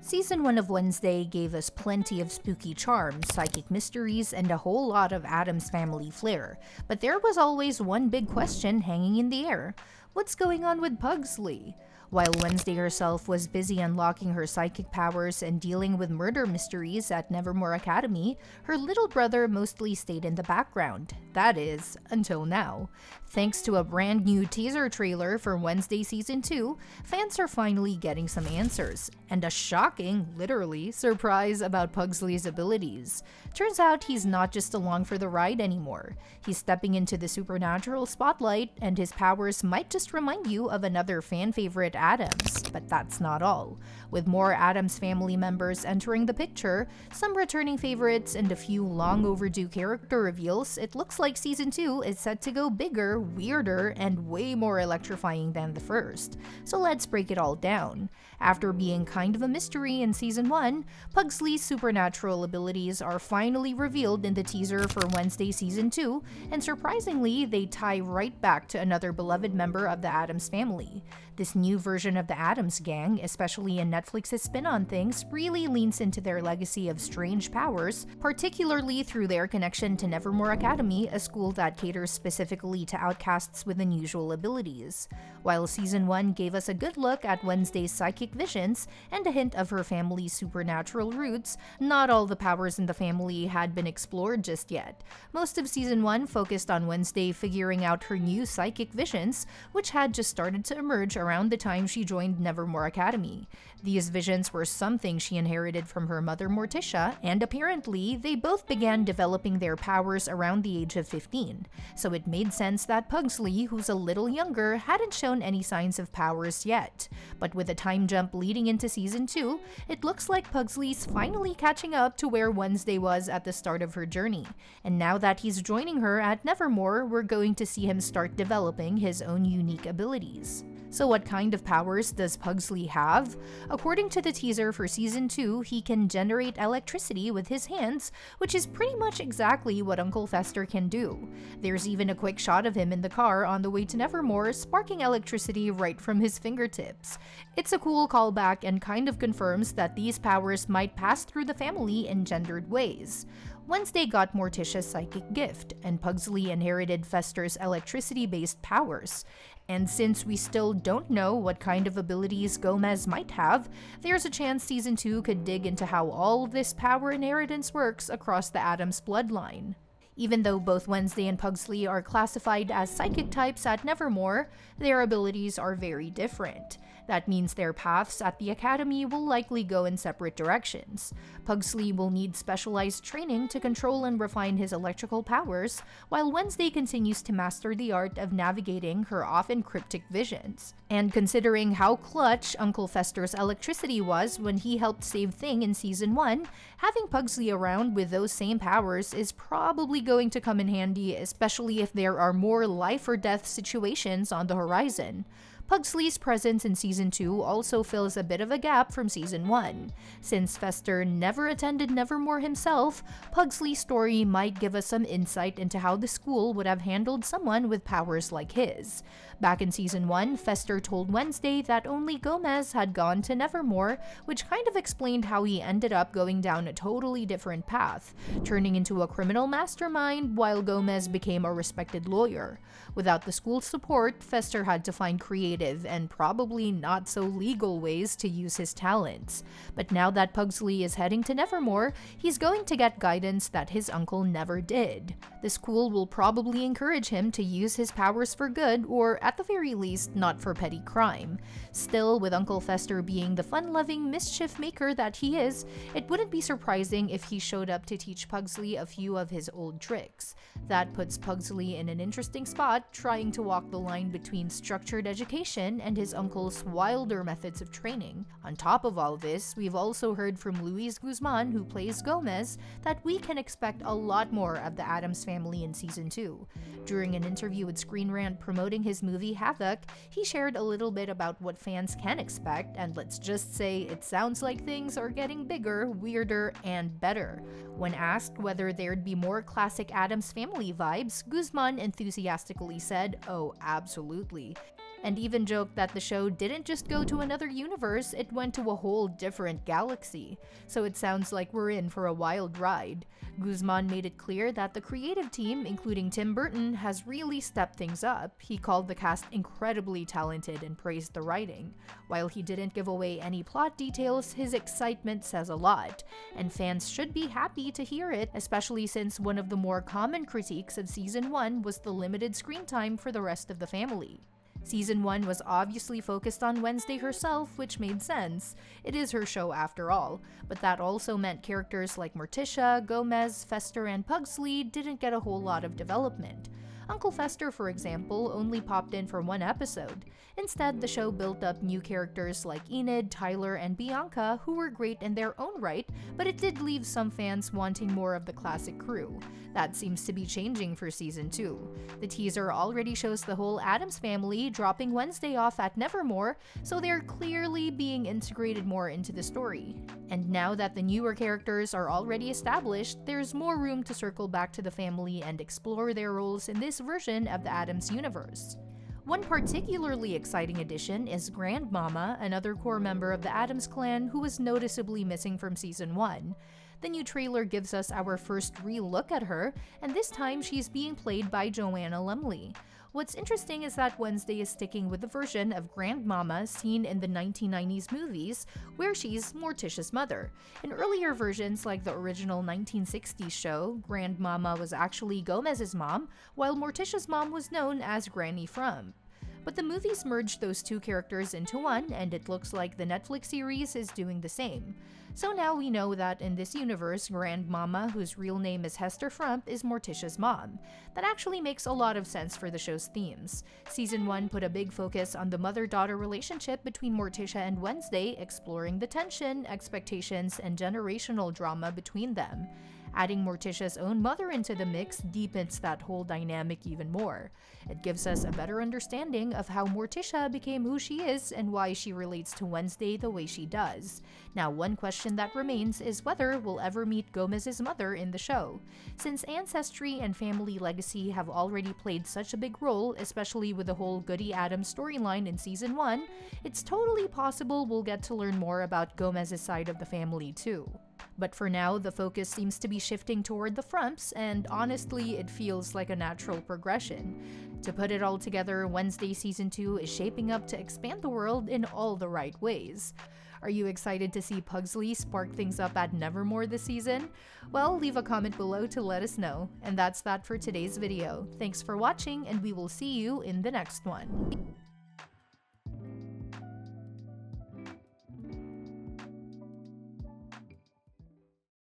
Season 1 of Wednesday gave us plenty of spooky charms, psychic mysteries, and a whole lot of Addams Family flair. But there was always one big question hanging in the air. What's going on with Pugsley? While Wednesday herself was busy unlocking her psychic powers and dealing with murder mysteries at Nevermore Academy, her little brother mostly stayed in the background. That is, until now. Thanks to a brand new teaser trailer for Wednesday Season 2, fans are finally getting some answers, and a shocking, literally, surprise about Pugsley's abilities. Turns out he's not just along for the ride anymore. He's stepping into the supernatural spotlight, and his powers might just remind you of another fan favorite Addams, but that's not all. With more Addams family members entering the picture, some returning favorites, and a few long overdue character reveals, it looks like Season 2 is set to go bigger, weirder, and way more electrifying than the first. So let's break it all down. After being kind of a mystery in Season 1, Pugsley's supernatural abilities are finally revealed in the teaser for Wednesday Season 2, and surprisingly, they tie right back to another beloved member of the Addams family. This new version of the Addams gang, especially in Netflix's spin-on things, really leans into their legacy of strange powers, particularly through their connection to Nevermore Academy, a school that caters specifically to outcasts with unusual abilities. While Season 1 gave us a good look at Wednesday's psychic visions and a hint of her family's supernatural roots, not all the powers in the family had been explored just yet. Most of Season 1 focused on Wednesday figuring out her new psychic visions, which had just started to emerge around the time she joined Nevermore Academy. These visions were something she inherited from her mother Morticia, and apparently, they both began developing their powers around the age of 15. So it made sense that Pugsley, who's a little younger, hadn't shown any signs of powers yet. But with a time jump leading into Season 2, it looks like Pugsley's finally catching up to where Wednesday was at the start of her journey. And now that he's joining her at Nevermore, we're going to see him start developing his own unique abilities. So what kind of powers does Pugsley have? According to the teaser for Season 2, he can generate electricity with his hands, which is pretty much exactly what Uncle Fester can do. There's even a quick shot of him in the car on the way to Nevermore, sparking electricity right from his fingertips. It's a cool callback and kind of confirms that these powers might pass through the family in gendered ways. Wednesday got Morticia's psychic gift, and Pugsley inherited Fester's electricity-based powers. And since we still don't know what kind of abilities Gomez might have, there's a chance Season 2 could dig into how all of this power inheritance works across the Addams bloodline. Even though both Wednesday and Pugsley are classified as psychic types at Nevermore, their abilities are very different. That means their paths at the Academy will likely go in separate directions. Pugsley will need specialized training to control and refine his electrical powers, while Wednesday continues to master the art of navigating her often cryptic visions. And considering how clutch Uncle Fester's electricity was when he helped save Thing in Season 1, having Pugsley around with those same powers is probably going to come in handy, especially if there are more life or death situations on the horizon. Pugsley's presence in Season 2 also fills a bit of a gap from Season 1. Since Fester never attended Nevermore himself, Pugsley's story might give us some insight into how the school would have handled someone with powers like his. Back in Season 1, Fester told Wednesday that only Gomez had gone to Nevermore, which kind of explained how he ended up going down a totally different path, turning into a criminal mastermind while Gomez became a respected lawyer. Without the school's support, Fester had to find creative and probably not so legal ways to use his talents. But now that Pugsley is heading to Nevermore, he's going to get guidance that his uncle never did. The school will probably encourage him to use his powers for good, or at the very least, not for petty crime. Still, with Uncle Fester being the fun-loving mischief maker that he is, it wouldn't be surprising if he showed up to teach Pugsley a few of his old tricks. That puts Pugsley in an interesting spot, trying to walk the line between structured education and his uncle's wilder methods of training. On top of all this, we've also heard from Luis Guzmán, who plays Gomez, that we can expect a lot more of the Addams family in Season 2. During an interview with Screen Rant promoting his movie Havoc, he shared a little bit about what fans can expect, and let's just say it sounds like things are getting bigger, weirder, and better. When asked whether there'd be more classic Addams Family vibes, Guzmán enthusiastically said, "Oh, absolutely." and even joked that the show didn't just go to another universe, it went to a whole different galaxy. So it sounds like we're in for a wild ride. Guzmán made it clear that the creative team, including Tim Burton, has really stepped things up. He called the cast incredibly talented and praised the writing. While he didn't give away any plot details, his excitement says a lot, and fans should be happy to hear it, especially since one of the more common critiques of Season 1 was the limited screen time for the rest of the family. Season 1 was obviously focused on Wednesday herself, which made sense. It is her show after all, but that also meant characters like Morticia, Gomez, Fester, and Pugsley didn't get a whole lot of development. Uncle Fester, for example, only popped in for one episode. Instead, the show built up new characters like Enid, Tyler, and Bianca, who were great in their own right, but it did leave some fans wanting more of the classic crew. That seems to be changing for Season 2. The teaser already shows the whole Addams family dropping Wednesday off at Nevermore, so they're clearly being integrated more into the story. And now that the newer characters are already established, there's more room to circle back to the family and explore their roles in this version of the Addams universe. One particularly exciting addition is Grandmama, another core member of the Addams clan who was noticeably missing from Season 1. The new trailer gives us our first real look at her, and this time she's being played by Joanna Lumley. What's interesting is that Wednesday is sticking with the version of Grandmama seen in the 1990s movies, where she's Morticia's mother. In earlier versions, like the original 1960s show, Grandmama was actually Gomez's mom, while Morticia's mom was known as Granny Frump. But the movies merged those two characters into one, and it looks like the Netflix series is doing the same. So now we know that in this universe, Grandmama, whose real name is Hester Frump, is Morticia's mom. That actually makes a lot of sense for the show's themes. Season 1 put a big focus on the mother-daughter relationship between Morticia and Wednesday, exploring the tension, expectations, and generational drama between them. Adding Morticia's own mother into the mix deepens that whole dynamic even more. It gives us a better understanding of how Morticia became who she is and why she relates to Wednesday the way she does. Now, one question that remains is whether we'll ever meet Gomez's mother in the show. Since ancestry and family legacy have already played such a big role, especially with the whole Goody Addams storyline in Season 1, it's totally possible we'll get to learn more about Gomez's side of the family too. But for now, the focus seems to be shifting toward the Frumps, and honestly, it feels like a natural progression. To put it all together, Wednesday Season 2 is shaping up to expand the world in all the right ways. Are you excited to see Pugsley spark things up at Nevermore this season? Well, leave a comment below to let us know. And that's that for today's video. Thanks for watching, and we will see you in the next one.